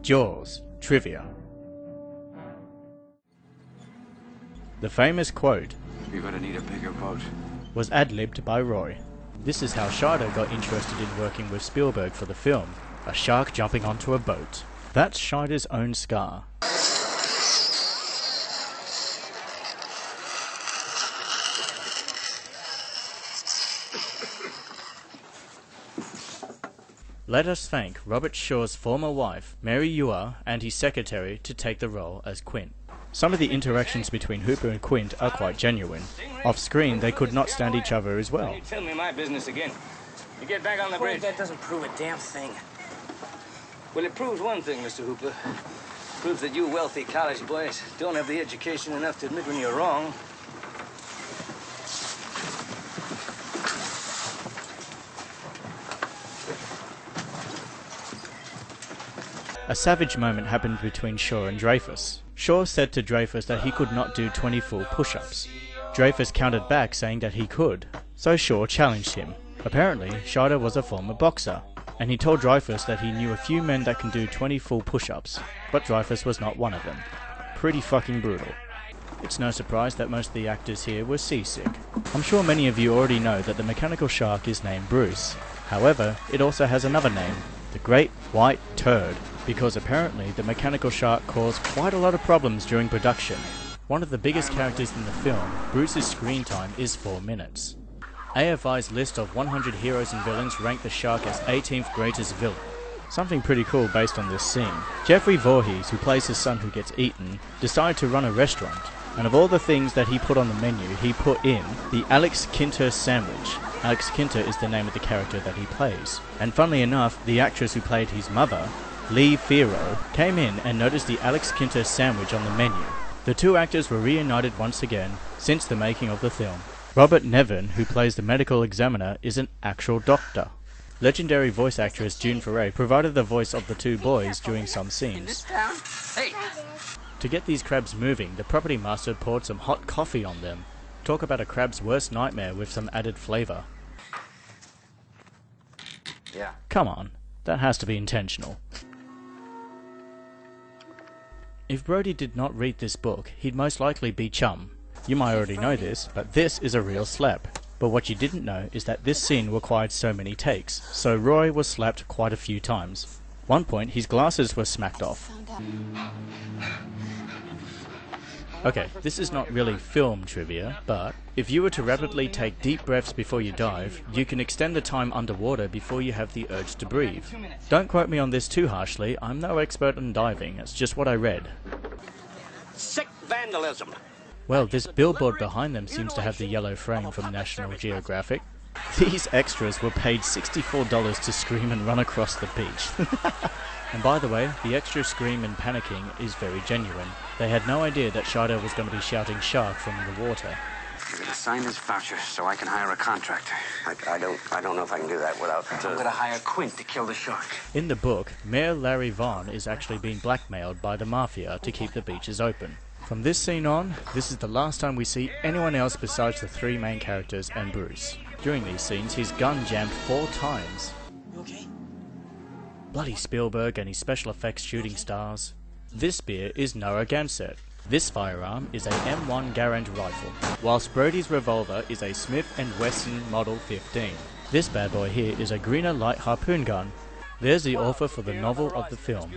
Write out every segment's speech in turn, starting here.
Jaws trivia. The famous quote, "You're gonna need a bigger boat," was ad-libbed by Roy. This is how Scheider got interested in working with Spielberg for the film, a shark jumping onto a boat. That's Scheider's own scar. Let us thank Robert Shaw's former wife, Mary Ewer, and his secretary to take the role as Quint. Some of the interactions between Hooper and Quint are quite genuine. Off-screen, they could not stand each other as well. You tell me my business again. You get back on the bridge. That doesn't prove a damn thing. Well, it proves one thing, Mr. Hooper. It proves that you wealthy college boys don't have the education enough to admit when you're wrong. A savage moment happened between Shaw and Dreyfuss. Shaw said to Dreyfuss that he could not do 20 full push-ups. Dreyfuss countered back saying that he could, so Shaw challenged him. Apparently, Scheider was a former boxer, and he told Dreyfuss that he knew a few men that can do 20 full push-ups, but Dreyfuss was not one of them. Pretty fucking brutal. It's no surprise that most of the actors here were seasick. I'm sure many of you already know that the mechanical shark is named Bruce. However, it also has another name, the Great White Turd, because apparently the mechanical shark caused quite a lot of problems during production. One of the biggest characters in the film, Bruce's screen time is 4 minutes. AFI's list of 100 heroes and villains ranked the shark as 18th greatest villain. Something pretty cool based on this scene. Jeffrey Voorhees, who plays his son who gets eaten, decided to run a restaurant, and of all the things that he put on the menu, he put in the Alex Kinter sandwich. Alex Kinter is the name of the character that he plays. And funnily enough, the actress who played his mother, Lee Fierro, came in and noticed the Alex Kinter sandwich on the menu. The two actors were reunited once again since the making of the film. Robert Nevin, who plays the medical examiner, is an actual doctor. Legendary voice actress June Foray provided the voice of the two boys during some scenes. Hey! To get these crabs moving, the property master poured some hot coffee on them. Talk about a crab's worst nightmare with some added flavour. Yeah. Come on, that has to be intentional. If Brody did not read this book, he'd most likely be Chum. You might already know this, but this is a real slap. But what you didn't know is that this scene required so many takes, so Roy was slapped quite a few times. One point, his glasses were smacked off. Okay, this is not really film trivia, but if you were to rapidly take deep breaths before you dive, you can extend the time underwater before you have the urge to breathe. Don't quote me on this too harshly, I'm no expert on diving, it's just what I read. Sick vandalism! Well, this billboard behind them seems to have the yellow frame from National Geographic. These extras were paid $64 to scream and run across the beach. And by the way, the extra scream and panicking is very genuine. They had no idea that Scheider was going to be shouting shark from the water. "You're gonna sign this voucher so I can hire a contractor." I don't know if I can do that without... I'm gonna hire Quint to kill the shark. In the book, Mayor Larry Vaughn is actually being blackmailed by the mafia to keep the beaches open. From this scene on, this is the last time we see anyone else besides the three main characters and Bruce. During these scenes, his gun jammed 4 times. You okay? Bloody Spielberg and his special effects shooting stars. This spear is Narragansett. This firearm is a M1 Garand rifle, whilst Brody's revolver is a Smith & Wesson Model 15. This bad boy here is a Greener Light harpoon gun. There's the author for the novel of the film,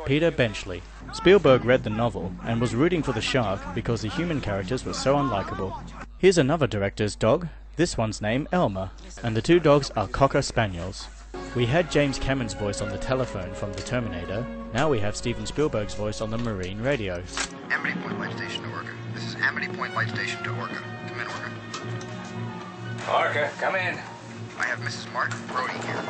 Peter Benchley. Spielberg read the novel and was rooting for the shark because the human characters were so unlikable. Here's another director's dog. This one's named Elmer, and the two dogs are Cocker Spaniels. We had James Cameron's voice on the telephone from The Terminator. Now we have Steven Spielberg's voice on the marine radio. Amity Point Light Station to Orca. This is Amity Point Light Station to Orca. Come in, Orca. Orca, come in. I have Mrs. Martin Brody here.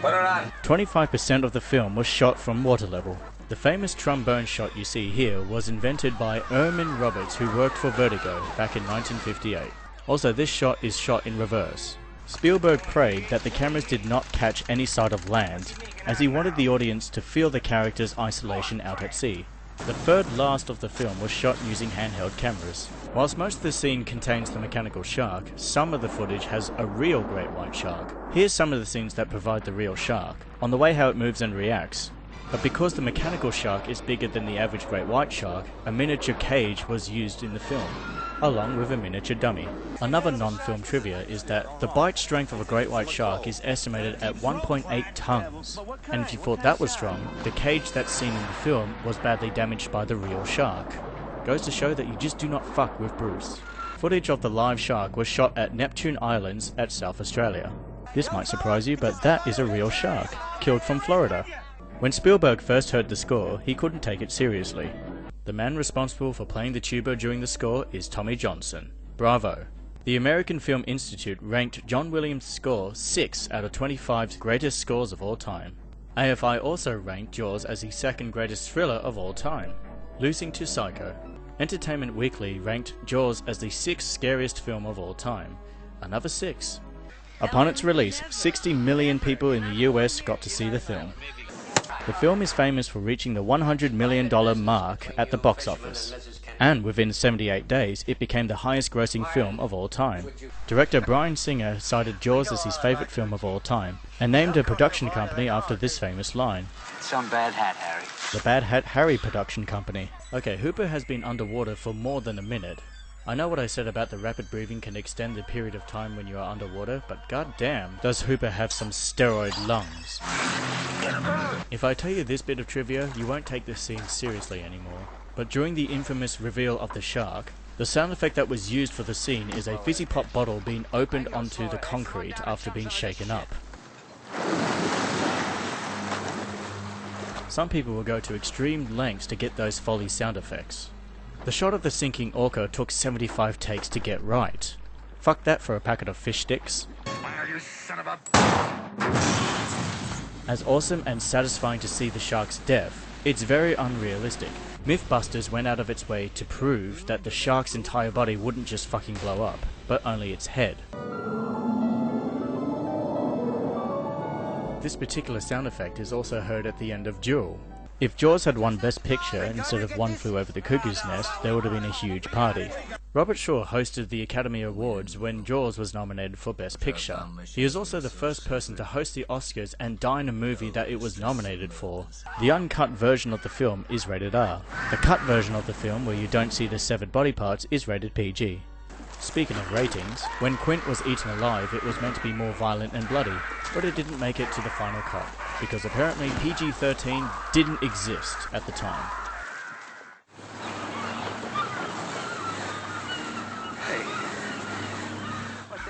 Put her on. 25% of the film was shot from water level. The famous trombone shot you see here was invented by Erman Roberts, who worked for Vertigo back in 1958. Also, this shot is shot in reverse. Spielberg prayed that the cameras did not catch any sight of land, as he wanted the audience to feel the characters' isolation out at sea. The third last of the film was shot using handheld cameras. Whilst most of the scene contains the mechanical shark, some of the footage has a real great white shark. Here's some of the scenes that provide the real shark. On the way how it moves and reacts. But because the mechanical shark is bigger than the average great white shark, a miniature cage was used in the film, along with a miniature dummy. Another non-film trivia is that the bite strength of a great white shark is estimated at 1.8 tons. And if you thought that was strong, the cage that's seen in the film was badly damaged by the real shark. Goes to show that you just do not fuck with Bruce. Footage of the live shark was shot at Neptune Islands at South Australia. This might surprise you, but that is a real shark, killed from Florida. When Spielberg first heard the score, he couldn't take it seriously. The man responsible for playing the tuba during the score is Tommy Johnson. Bravo! The American Film Institute ranked John Williams' score 6 out of 25 greatest scores of all time. AFI also ranked Jaws as the second greatest thriller of all time, losing to Psycho. Entertainment Weekly ranked Jaws as the 6th scariest film of all time. Another 6. Upon its release, 60 million people in the US got to see the film. The film is famous for reaching the $100 million mark at the box office, and within 78 days it became the highest grossing film of all time. Director Bryan Singer cited Jaws as his favourite film of all time, and named a production company after this famous line. Some bad hat, Harry. The Bad Hat Harry production company. Okay, Hooper has been underwater for more than a minute. I know what I said about the rapid breathing can extend the period of time when you are underwater, but goddamn, does Hooper have some steroid lungs. If I tell you this bit of trivia, you won't take this scene seriously anymore. But during the infamous reveal of the shark, the sound effect that was used for the scene is a fizzy pop bottle being opened onto the concrete after being shaken up. Some people will go to extreme lengths to get those Foley sound effects. The shot of the sinking orca took 75 takes to get right. Fuck that for a packet of fish sticks. You son of a... As awesome and satisfying to see the shark's death, it's very unrealistic. Mythbusters went out of its way to prove that the shark's entire body wouldn't just fucking blow up, but only its head. This particular sound effect is also heard at the end of Duel. If Jaws had won Best Picture instead of One Flew Over the Cuckoo's Nest, there would have been a huge party. Robert Shaw hosted the Academy Awards when Jaws was nominated for Best Picture. He is also the first person to host the Oscars and die in a movie that it was nominated for. The uncut version of the film is rated R. The cut version of the film, where you don't see the severed body parts, is rated PG. Speaking of ratings, when Quint was eaten alive it was meant to be more violent and bloody, but it didn't make it to the final cut, because apparently PG-13 didn't exist at the time.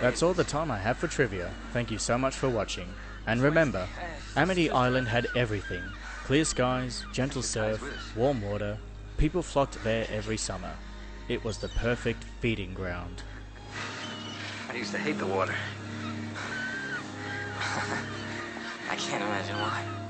That's all the time I have for trivia. Thank you so much for watching. And remember, Amity Island had everything. Clear skies, gentle surf, warm water. People flocked there every summer. It was the perfect feeding ground. I used to hate the water. I can't imagine why.